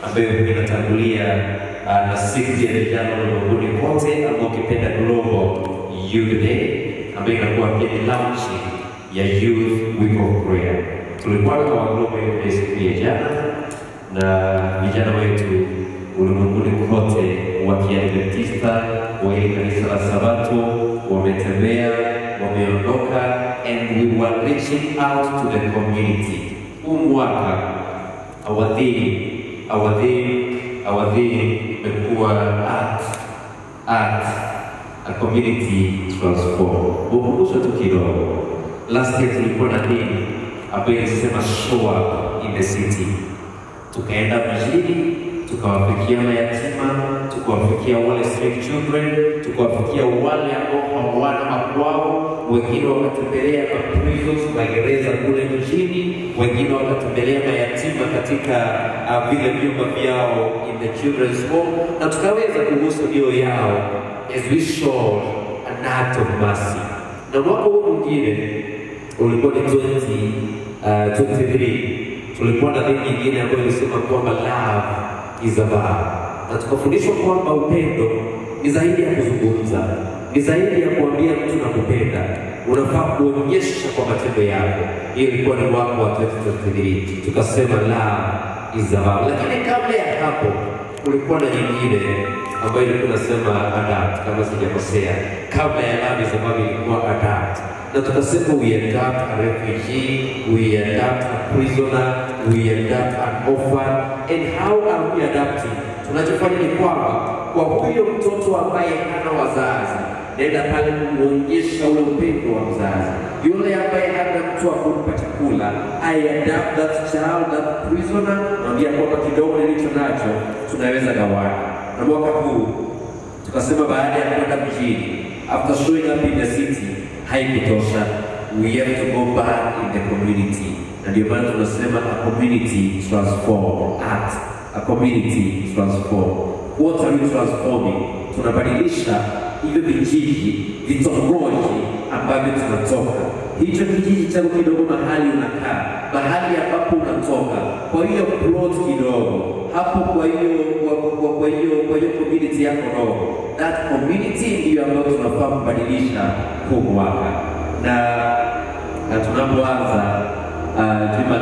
ambayo inatangulia na siku ya vijana ulimwenguni kote, ambao ukipenda Global Youth Day, ambayo inakuwa pia ni launch ya Youth Week of Prayer. Tulikuwa na Global Youth Day siku ya jana, na vijana wetu ulimwenguni kote wa Kiadventista wa kanisa la Sabato wametembea, wameondoka, and we were reaching out to the community. Mwaka our theme imekuwa art a community transform. Ukumbusho tu kidogo, last year tulikuwa na theme ambayo ilisema show up in the city. Tukaenda mjini, tukawafikia mayatima, tukawafikia wale street children, tukawafikia wale ambao hawana makwao, wengine wakatembelea prisons, magereza kule mjini, wengine wakatembelea mayatima katika vile vyumba vyao in the children's home, na tukaweza kugusa mioyo yao as we showed an act of mercy. Na mwaka huu mwingine ulikuwa ni 2023, tulikuwa na theme nyingine ambayo ilisema kwamba love is a vow, na tukafundishwa kwamba upendo ni zaidi ya kuzungumza, ni zaidi ya kuambia mtu nakupenda, unafaa kuonyesha kwa matendo yako. Hiyo ilikuwa ni mwaka wa 2023, tukasema love is a vow. Lakini kabla ya hapo kulikuwa na nyingine ambayo ilikuwa inasema adapt, kama sijakosea. Kabla ya love is a vow ilikuwa adapt, na tukasema we adapt a refugee, we adapt a prisoner, we adapt an orphan. And how are we adapting? Tunachofanya ni kwamba kwa huyo mtoto ambaye hana wazazi, nenda pale kuonyesha ule upendo wa mzazi. Yule ambaye hana mtu wa kumpa chakula, I adapt that child, that prisoner, naambia kwamba kidogo nilicho nacho tunaweza gawana. Na mwaka huu tukasema baada ya kwenda mjini, after showing up in the city, haikutosha, we have to go back in the community. Na ndio maana tunasema a community transform, a community transform. What are you transforming? Tunabadilisha hivyo vijiji, vitongoji ambavyo tunatoka. Hicho kijiji chako kidogo mahali unakaa, mahali ambapo unatoka, kwa hiyo plot kidogo hapo, kwa hiyo community yako ndogo, that community ndiyo ambayo tunafaa kubadilisha huu mwaka. Na tunapoanza juma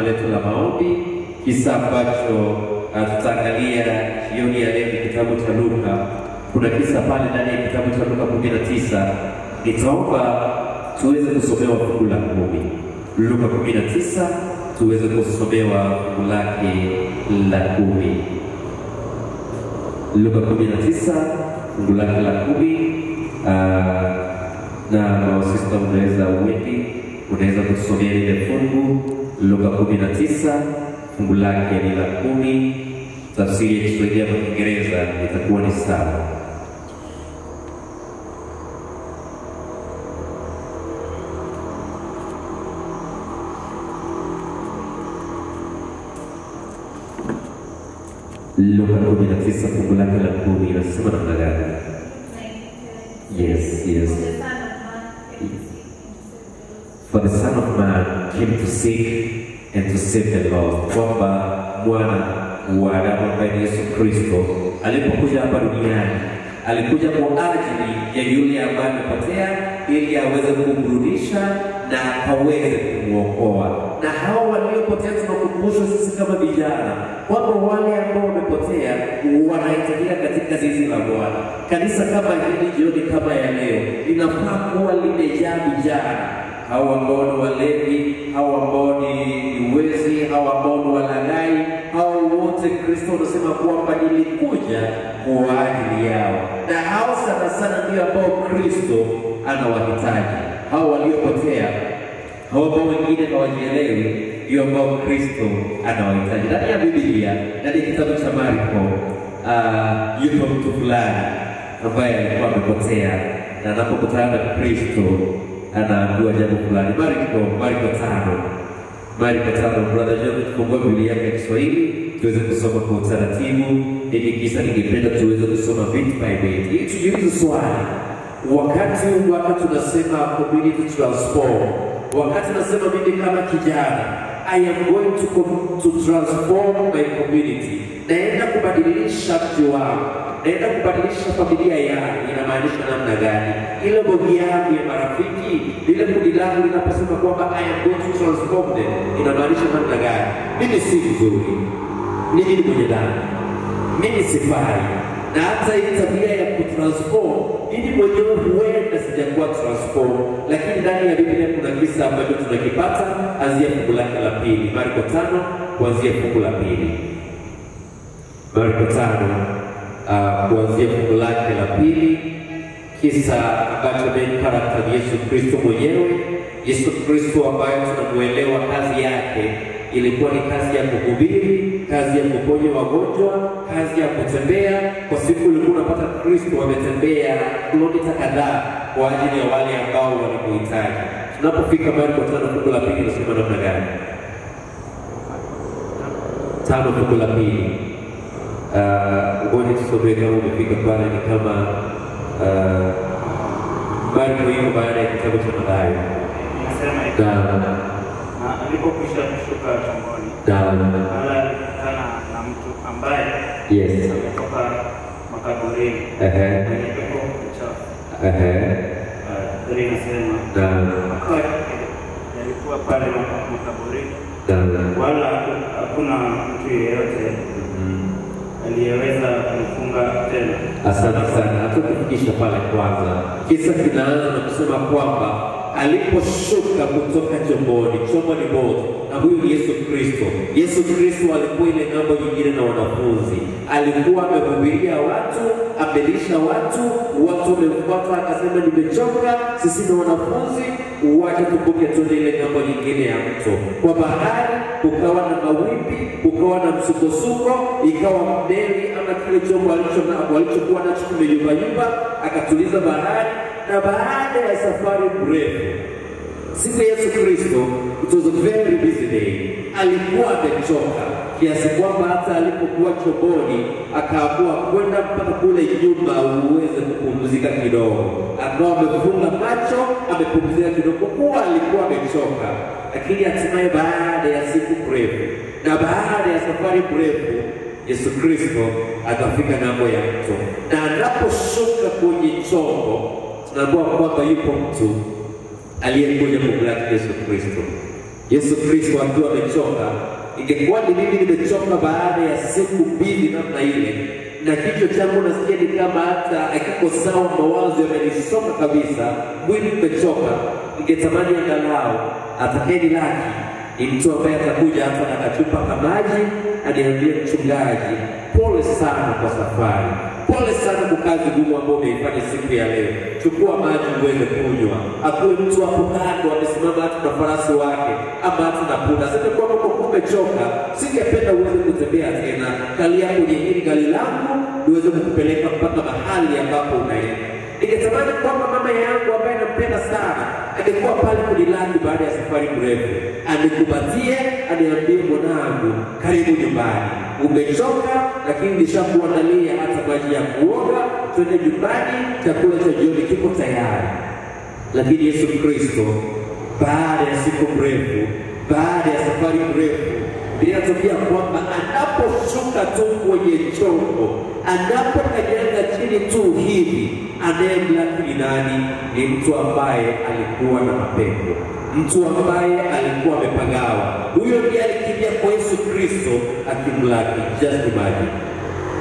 letu la maombi, kisa ambacho tutaangalia jioni ya leo kitabu cha Luka. Kuna kisa pale ndani ya kitabu cha Luka 19. Nitaomba tuweze kusomewa fungu la 10. Luka 19 tuweze kusomewa fungu lake la 10. Luka 19 fungu lake la 10. Na sister unaweza kusomea ile fungu Luka 19 fungu lake ni la 10. Tafsiri ya Kiswahili na Kiingereza itakuwa ni sawa. Luka 19 fungu lake la 10 inasema namna gani? Yes. For the Son of Man came to seek and to save the lost. Kwamba mwana wa Adamu ambaye ni Yesu Kristo alipokuja hapa duniani, alikuja kwa ajili ya yule ambaye amepotea, ili aweze kumrudisha na aweze kumuokoa. Na hao waliopotea tunakumbushwa sisi kama vijana kwamba wale ambao wamepotea wanahitajika katika zizi la Bwana. Kanisa kama hili jioni kama ya leo linafaa kuwa limejaa vijana, hao ambao ni walevi, hao ambao ni wezi, hao ambao ni walaghai, hao wote Kristo anasema kwamba nilikuja kwa ajili yao. Na hao sana ndio ambao Kristo anawahitaji. Hao waliopotea, hao ambao wengine hawajielewi, ndio ambao Kristo anawahitaji. Ndani ya Biblia, ndani ya kitabu cha Marko, yupo mtu fulani ambaye alikuwa amepotea, na anapokutana na Kristo anaambiwa jambo fulani. Marko 5. Brother John, tufungua Biblia ya Kiswahili tuweze kusoma kwa utaratibu. Ili kisa ningependa tuweze kusoma bit by bit. Ili tujiulize swali, wakati tunasema community transform, wakati nasema mimi kama kijana I am going to transform my community. Naenda kubadilisha mji wangu, naenda kubadilisha familia yangu. Inamaanisha namna gani? Ile bogi yangu ya marafiki, ile kundi langu linaposema kwamba I am going to transform them, inamaanisha namna gani? Mimi si mzuri, mimi ni mwenye dhambi, mimi sifai. Na hata hii tabia ya kutransform, mimi mwenyewe huenda sijakuwa transform, lakini ndani ya Biblia kuna kisa ambacho tunakipata anzia fungu lake la pili, Marko 5 kuanzia fungu la pili. Marko 5 kuanzia fungu lake la pili, kisa ambacho main character ni Yesu Kristo mwenyewe. Yesu Kristo ambaye tunamuelewa kazi yake ilikuwa ni kazi ya kuhubiri, kazi ya kuponya wagonjwa, kazi ya kutembea. Kwa siku ulikuwa unapata Kristo ametembea kilomita kadhaa kwa ajili ya wale ambao walikuhitaji. Tunapofika Marko 5 fungu la pili nasema namna gani? 5 fungu la pili. Ngoja tusome kama umefika pale, ni kama Marko hiyo baada ya kitabu cha Mathayo. Nasema alipokwisha kushuka chomboni, alikutana na mtu ambaye ametoka makaburini mwenye pepo mchafu. Nasema alikuwa pale makaburini, wala hakuna mtu yeyote aliyeweza kumfunga tena. Asante sana. Hatukufikisha pale kwanza. Kisa kinaanza na kusema kwamba aliposhuka kutoka chomboni, chombo ni moto, na huyu ni Yesu Kristo. Yesu Kristo alikuwa ile ngambo nyingine na wanafunzi. Alikuwa amehubiria watu, amelisha watu, watu wamemfuata, akasema nimechoka, sisi na wanafunzi waje tuvuke tuende ile ngambo nyingine ya mto. Kwa bahari kukawa na mawimbi, kukawa na msukosuko, ikawa meli ama kile chombo alichokuwa nacho kimeyumbayumba, akatuliza bahari. Na baada ya safari mrefu, siku ya Yesu Kristo, it was a very busy day. Alikuwa amechoka kiasi kwamba hata alipokuwa chomboni akaamua kwenda mpaka kule nyumba uweze kupumzika kidogo. Akawa amefunga macho, amepumzika kidogo kuwa alikuwa amechoka. Lakini hatimaye baada ya siku mrefu na baada ya safari mrefu, Yesu Kristo akafika ng'ambo ya mto. Na anaposhuka kwenye chombo, tunaambiwa kwamba yupo mtu aliyekuja kumlaki Yesu Kristo. Yesu Kristo akiwa amechoka. Ingekuwa ni mimi nimechoka baada ya siku mbili namna ile, na kichwa changu nasikia ni kama hata hakiko sawa, mawazo yamenisonga kabisa, mwili umechoka, ningetamani angalau atakayenilaki ni mtu ambaye atakuja hapa na kachupa ka maji aniambie, mchungaji, pole sana kwa safari, pole sana kwa kazi ngumu ambayo umeifanya siku ya leo, chukua maji uweze kunywa. Akuwe mtu hapo kando amesimama hata na farasi wake ama hata na punda, sema kwamba kwa umechoka, singependa uweze kutembea tena, kalia kwenye hili gari langu niweze kukupeleka mpaka mahali ambapo unaenda. Ningetamani kwamba mama yangu ambaye nampenda sana angekuwa pale kunilaki baada ya safari mrefu, anikubatie, aniambie, mwanangu, karibu nyumbani, umechoka lakini nishakuandalia hata maji ya kuoga, twende nyumbani, chakula cha jioni kiko tayari. Lakini Yesu Kristo baada ya siku mrefu, baada ya safari mrefu, inatokea kwamba anaposhuka tu kwenye chombo, anapokanyaga chini tu hivi, anayemlaki ni nani? Ni mtu ambaye alikuwa na mapepo, mtu ambaye alikuwa amepagawa. Huyo ndiye alikimbia kwa Yesu Kristo akimlaki. Just imagine,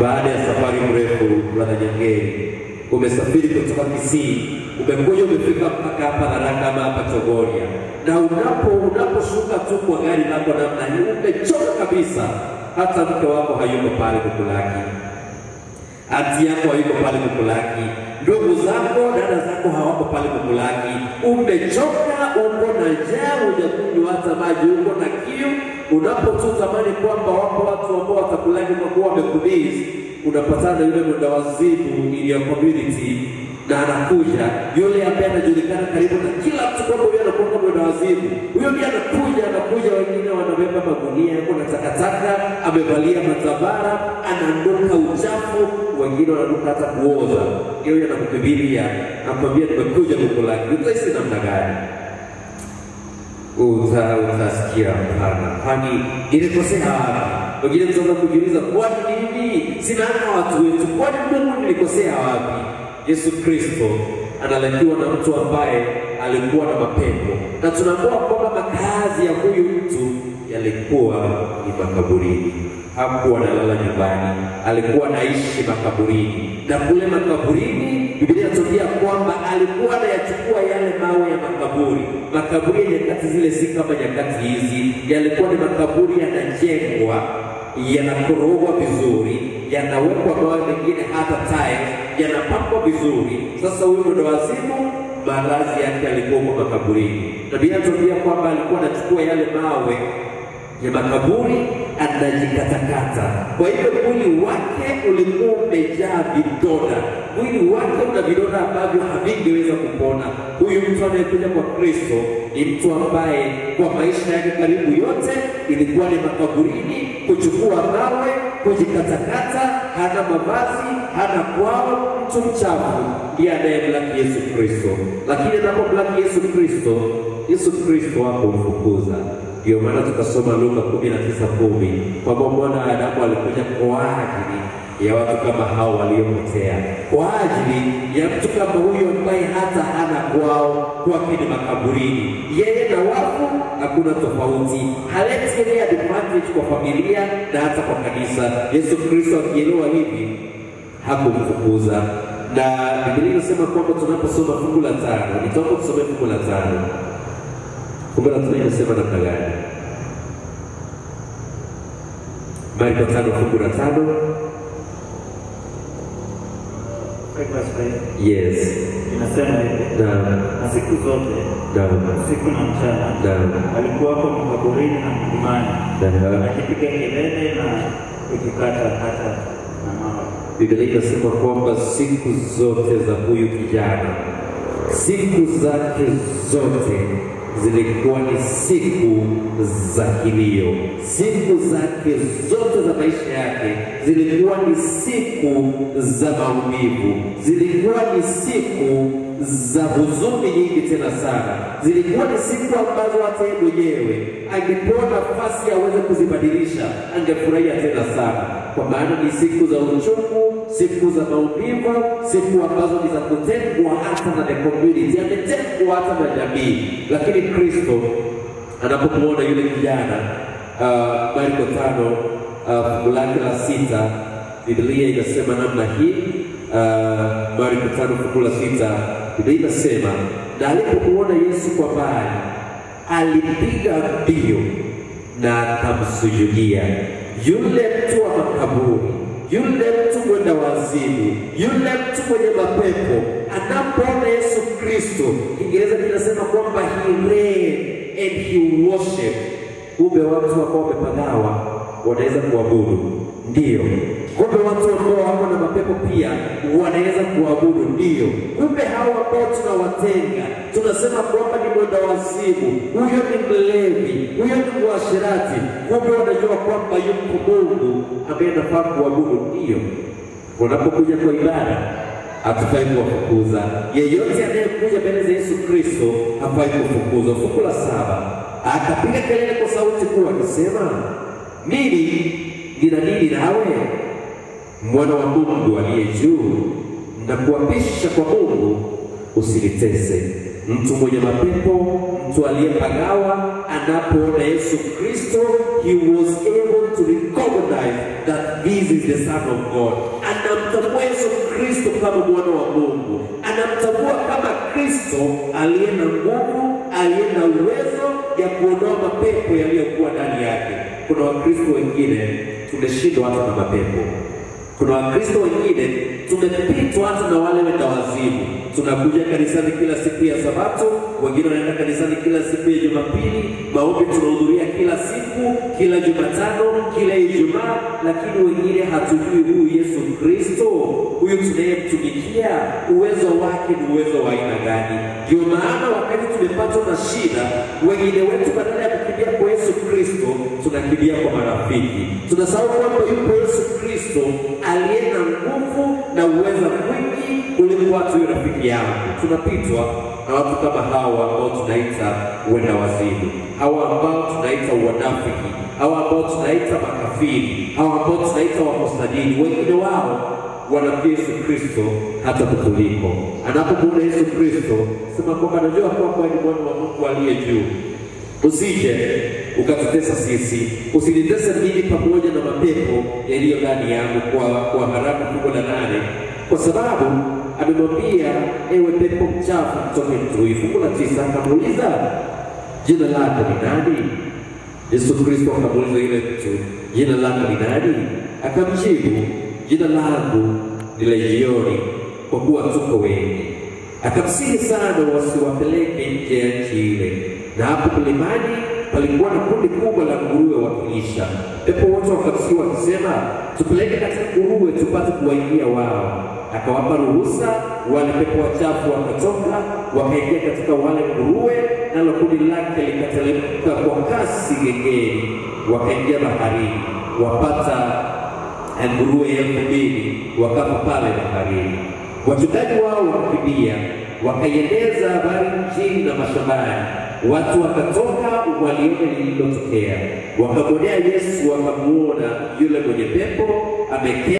baada ya safari mrefu, brother Nyangeri, umesafiri kutoka Kisii, umekuja umefika mpaka hapa Tharaka ama hapa Chogoria, na unaposhuka tu kwa gari lako namna hii, umechoka kabisa. Hata mke wako hayuko pale kukulaki, anti yako hayuko pale kukulaki, ndugu zako, dada zako hawako pale kukulaki. Umechoka, uko na njaa, hujakunywa hata maji, uko na kiu. Unapotutamani kwamba wapo watu ambao watakulaki kwa kuwa wamekubizi, unapatana yule mwenda wazimu in your community, na anakuja yule ambaye anajulikana karibu na kila mtu kwamba yule anakuwa mwenda wazimu. Huyo ndiye anakuja, wengine wanabeba magunia yako na takataka, amevalia matabara, anaondoka uchafu, wengine wananuka hata kuoza. Yeye anakukibiria, anakuambia nimekuja kukulaki. Utaisi namna gani? utasikia hapana, kwani nilikosea wapi? Wengine mtaanza kujiuliza, kwa nini sina watu wetu? Kwa nini Mungu nilikosea wapi? Yesu Kristo analakiwa na mtu ambaye alikuwa na mapepo, na tunaambiwa kwamba makazi ya huyu mtu yalikuwa ni makaburini. Hakuwa analala nyumbani, alikuwa anaishi makaburini, na kule makaburini Biblia inatuambia kwamba alikuwa anayachukua yale mawe ya makaburi. Makaburi ya nyakati zile si kama nyakati hizi, yalikuwa ni makaburi yanajengwa, yanakorogwa vizuri, yanawekwa mawe mengine hata tile, yanapakwa vizuri. Sasa huyu mwendawazimu malazi yake alikuwa kwa makaburini, na Biblia inatuambia kwamba alikuwa anachukua yale mawe ya makaburi anajikatakata. Kwa hivyo mwili wake ulikuwa umejaa vidonda, mwili wake una vidonda ambavyo havingeweza kupona. Huyu mtu anayekuja kwa Kristo ni mtu ambaye kwa maisha yake karibu yote ilikuwa ni makaburini, kuchukua mawe, kujikatakata, hana mavazi, hana kwao, mtu mchafu. Ndiye anayemlaki Yesu Kristo, lakini anapomlaki Yesu Kristo, Yesu Kristo hakumfukuza. Ndio maana tukasoma Luka 19:10 kwamba mwana Adamu alikuja kwa ajili ya watu kama hao waliopotea, kwa ajili ya mtu kama huyo ambaye hata hana kwao, kwake ni makaburini. Yeye na wafu hakuna tofauti, haleti ile advantage kwa familia na hata kwa kanisa. Yesu Kristo akielewa hivi hakumfukuza. Na Biblia inasema kwamba tunaposoma fungu la 5, nitaomba tusome fungu la 5. Kumbe tunasema namna gani? Marko 5 fungu la 5. Yes. Inasema hivi. Na siku zote, siku na mchana, alikuwa hapo makaburini na mlimani, akipiga kelele na kujikata hata na mawe. Biblia inasema kwamba siku zote za huyu kijana, siku zake zote zilikuwa ni siku za kilio. Siku zake zote za maisha yake zilikuwa ni siku za maumivu, zilikuwa ni siku za huzuni nyingi tena sana. Zilikuwa ni siku ambazo hata yeye mwenyewe angepewa nafasi aweze kuzibadilisha, angefurahia tena sana, kwa maana ni siku za uchungu, siku za maumivu, siku ambazo ni za kutengwa hata na the community, ametengwa hata na jamii. Lakini Kristo anapomuona yule kijana, Marko 5 fungu lake la 6, Biblia inasema namna hii. Marko 5 fungu la 6, Biblia inasema, na alipomuona Yesu kwa mbali, alipiga mbio na akamsujudia. Yule mtu wa makaburi, yule mtu mwenda wazimu, yule mtu mwenye mapepo, anapoona Yesu Kristo, Kiingereza kinasema kwamba he ran and he worshiped. Kumbe watu ambao wamepagawa wanaweza kuabudu. Ndio. Kumbe watu ambao wako na mapepo pia wanaweza kuabudu. Ndio. Kumbe hao ambao tunawatenga, tunasema kwamba ni mwenda wazimu, huyo ni mlevi, huyo ni mwasherati, kumbe wanajua kwamba yuko Mungu ambaye anafaa kuabudu. Ndio. Unapokuja kwa ibada, hatufai kuwafukuza. Yeyote anayekuja mbele za Yesu Kristo hafai kufukuzwa. Fungu la 7, akapiga kelele kwa sauti kuu akisema, mimi nina nini nawe, mwana wa Mungu aliye juu? Na kuapisha kwa Mungu usinitese. Mtu mwenye mapepo, mtu aliyepagawa, anapoona Yesu Kristo, he was able to recognize that this is the Son of God. Anamtambua Yesu Kristo kama mwana wa Mungu, anamtambua kama Kristo aliye na nguvu, aliye na uwezo ya kuondoa mapepo yaliyokuwa ndani yake. Kuna Wakristo wengine tumeshindwa hata na mapepo. Kuna Wakristo wengine tumepitwa hata na wale wenda wazimu. Tunakuja kanisani kila siku ya Sabato, wengine wanaenda kanisani kila siku ya Jumapili, maombi tunahudhuria kila siku, kila Jumatano, kila Ijumaa, lakini wengine hatujui huyu Yesu Kristo, huyu tunayemtumikia, uwezo wake ni uwezo wa aina gani. Ndio maana wakati tumepatwa na shida, wengine wetu badala ya kukimbia kwa Yesu Kristo, tunakimbia kwa marafiki. Tunasahau kwamba yupo Yesu Kristo aliye na nguvu na uwezo mwingi kuliko watu rafiki yangu. Tunapitwa na watu kama hawa ambao tunaita wenda wazimu, hawa ambao tunaita wanafiki, hawa ambao tunaita makafiri, hawa ambao tunaita wakosadini. Wengine wao wanamjua Yesu Kristo hata kutuliko. Anapomuona Yesu Kristo, sema kwamba najua kwamba ni mwana wa Mungu aliye juu. Usije ukatutesa sisi, usinitese mimi pamoja na mapepo yaliyo ndani yangu kwa haraka kubwa na nane, kwa sababu amemwambia, ewe pepo mchafu mtoke mtui. Fungu la 9 akamuuliza, jina lako ni nani? Yesu Kristo akamuuliza yule mtu, jina lako ni nani? Akamjibu, jina langu ni Legioni, kwa kuwa tuko wengi. Akamsihi sana wasiwapeleke nje ya nchi ile. Na hapo mlimani palikuwa na kundi kubwa la nguruwe wakilisha. Pepo wote wakamsihi wakisema, tupeleke katika nguruwe tupate kuwaingia wao. Akawapa ruhusa, wale pepo wachafu wakatoka, wakaingia katika wale nguruwe, nalo kundi lake likateremka kwa kasi gengeni, wakaingia baharini, wapata nguruwe 2,000 wakafa pale baharini. Wachungaji wao wakakimbia, wakaieneza habari mjini na mashambani. Watu wakatoka waliona lililotokea, wakamwendea Yesu, wakamuona yule mwenye pepo ameketi